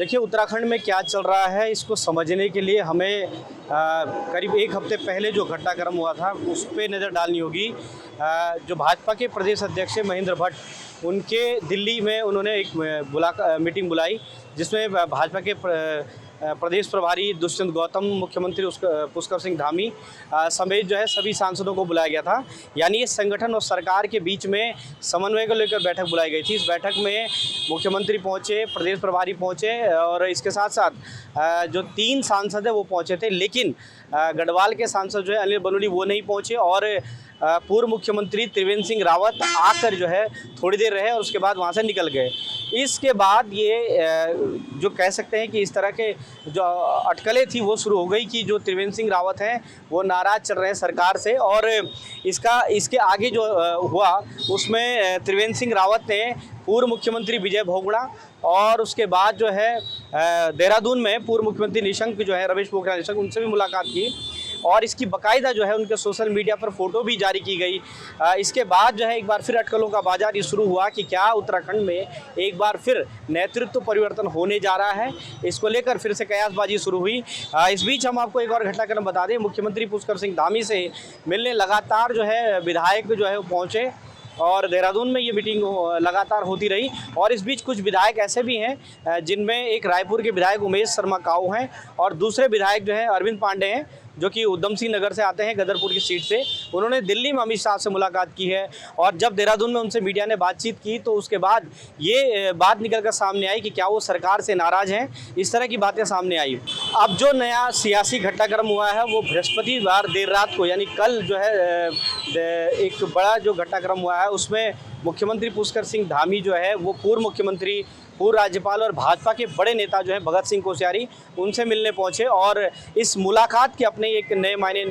देखिए, उत्तराखंड में क्या चल रहा है इसको समझने के लिए हमें करीब एक हफ्ते पहले जो घटनाक्रम हुआ था उस पर नज़र डालनी होगी। जो भाजपा के प्रदेश अध्यक्ष महेंद्र भट्ट, उनके दिल्ली में उन्होंने एक मीटिंग बुलाई जिसमें भाजपा के प्रदेश प्रभारी दुष्यंत गौतम, मुख्यमंत्री पुष्कर सिंह धामी समेत जो है सभी सांसदों को बुलाया गया था। यानी ये संगठन और सरकार के बीच में समन्वय को लेकर बैठक बुलाई गई थी। इस बैठक में मुख्यमंत्री पहुंचे, प्रदेश प्रभारी पहुंचे और इसके साथ साथ जो 3 सांसद हैं वो पहुंचे थे, लेकिन गढ़वाल के सांसद जो है अनिल बलूनी वो नहीं पहुंचे और पूर्व मुख्यमंत्री त्रिवेंद्र सिंह रावत आकर जो है थोड़ी देर रहे और उसके बाद वहाँ से निकल गए। इसके बाद ये जो कह सकते हैं कि इस तरह के जो अटकलें थी वो शुरू हो गई कि जो त्रिवेंद्र सिंह रावत हैं वो नाराज़ चल रहे हैं सरकार से। और इसके आगे जो हुआ उसमें त्रिवेंद्र सिंह रावत ने पूर्व मुख्यमंत्री विजय बहुगुणा और उसके बाद जो है देहरादून में पूर्व मुख्यमंत्री निशंक जो है रमेश पोखरियाल निशंक, उनसे भी मुलाकात की और इसकी बाकायदा जो है उनके सोशल मीडिया पर फोटो भी जारी की गई। इसके बाद जो है एक बार फिर अटकलों का बाजार ये शुरू हुआ कि क्या उत्तराखंड में एक बार फिर नेतृत्व परिवर्तन होने जा रहा है। इसको लेकर फिर से कयासबाजी शुरू हुई। इस बीच हम आपको एक और घटनाक्रम बता दें, मुख्यमंत्री पुष्कर सिंह धामी से मिलने लगातार जो है विधायक जो है वो पहुँचे और देहरादून में ये मीटिंग लगातार होती रही। और इस बीच कुछ विधायक ऐसे भी हैं जिनमें एक रायपुर के विधायक उमेश शर्मा काऊ हैं और दूसरे विधायक जो हैं अरविंद पांडे हैं जो कि उधम सिंह नगर से आते हैं, गदरपुर की सीट से। उन्होंने दिल्ली में अमित शाह से मुलाकात की है और जब देहरादून में उनसे मीडिया ने बातचीत की तो उसके बाद ये बात निकल कर सामने आई कि क्या वो सरकार से नाराज़ हैं। इस तरह की बातें सामने आई। अब जो नया सियासी घटनाक्रम हुआ है वो बृहस्पतिवार देर रात को यानी कल जो है एक बड़ा जो घटनाक्रम हुआ है उसमें मुख्यमंत्री पुष्कर सिंह धामी जो है वो पूर्व मुख्यमंत्री, पूर्व राज्यपाल और भाजपा के बड़े नेता जो है भगत सिंह कोश्यारी, उनसे मिलने पहुंचे और इस मुलाकात के अपने एक नए मायने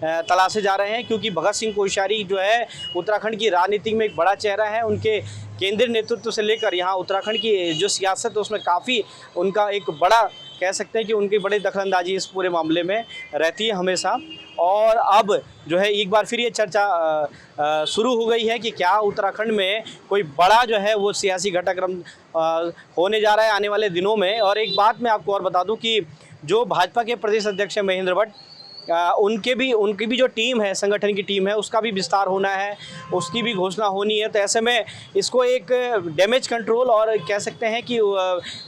तलाशे जा रहे हैं, क्योंकि भगत सिंह कोश्यारी जो है उत्तराखंड की राजनीति में एक बड़ा चेहरा है। उनके केंद्रीय नेतृत्व से लेकर यहाँ उत्तराखंड की जो सियासत है उसमें काफ़ी उनका एक बड़ा कह सकते हैं कि उनकी बड़ी दखलंदाजी इस पूरे मामले में रहती है हमेशा। और अब जो है एक बार फिर ये चर्चा शुरू हो गई है कि क्या उत्तराखंड में कोई बड़ा जो है वो सियासी घटनाक्रम होने जा रहा है आने वाले दिनों में। और एक बात मैं आपको और बता दूं कि जो भाजपा के प्रदेश अध्यक्ष महेंद्र भट्ट, उनकी भी जो टीम है, संगठन की टीम है, उसका भी विस्तार होना है, उसकी भी घोषणा होनी है। तो ऐसे में इसको एक डैमेज कंट्रोल और कह सकते हैं कि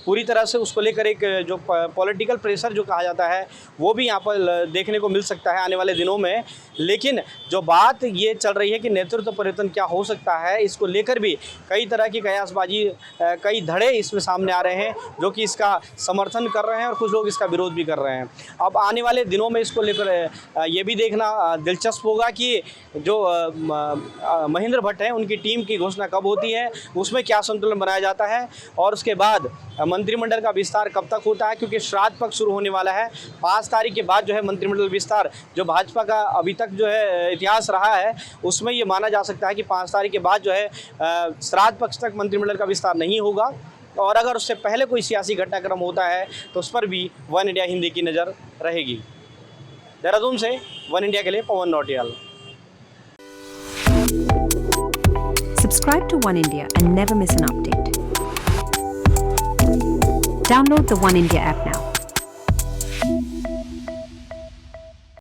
पूरी तरह से उसको लेकर एक जो पॉलिटिकल प्रेशर जो कहा जाता है वो भी यहाँ पर देखने को मिल सकता है आने वाले दिनों में। लेकिन जो बात ये चल रही है कि नेतृत्व परिवर्तन क्या हो सकता है, इसको लेकर भी कई तरह की कयासबाजी, कई धड़े इसमें सामने आ रहे हैं जो कि इसका समर्थन कर रहे हैं और कुछ लोग इसका विरोध भी कर रहे हैं। अब आने वाले दिनों में इसको लेकर ये भी देखना दिलचस्प होगा कि जो महेंद्र भट्ट हैं उनकी टीम की घोषणा कब होती है, उसमें क्या संतुलन बनाया जाता है और उसके बाद मंत्रिमंडल का विस्तार कब तक होता है, क्योंकि श्राद्ध पक्ष शुरू होने वाला है। 5 तारीख के बाद जो है मंत्रिमंडल विस्तार, जो भाजपा का अभी तक जो है इतिहास रहा है उसमें ये माना जा सकता है कि 5 तारीख के बाद जो है श्राद्ध पक्ष तक मंत्रिमंडल का विस्तार नहीं होगा। और अगर उससे पहले कोई सियासी घटनाक्रम होता है तो उस पर भी वन इंडिया हिंदी की नज़र रहेगी। देहरादून से वन इंडिया के लिए पवन Nautiyal. Subscribe to One India and never miss an update. Download the One India app now.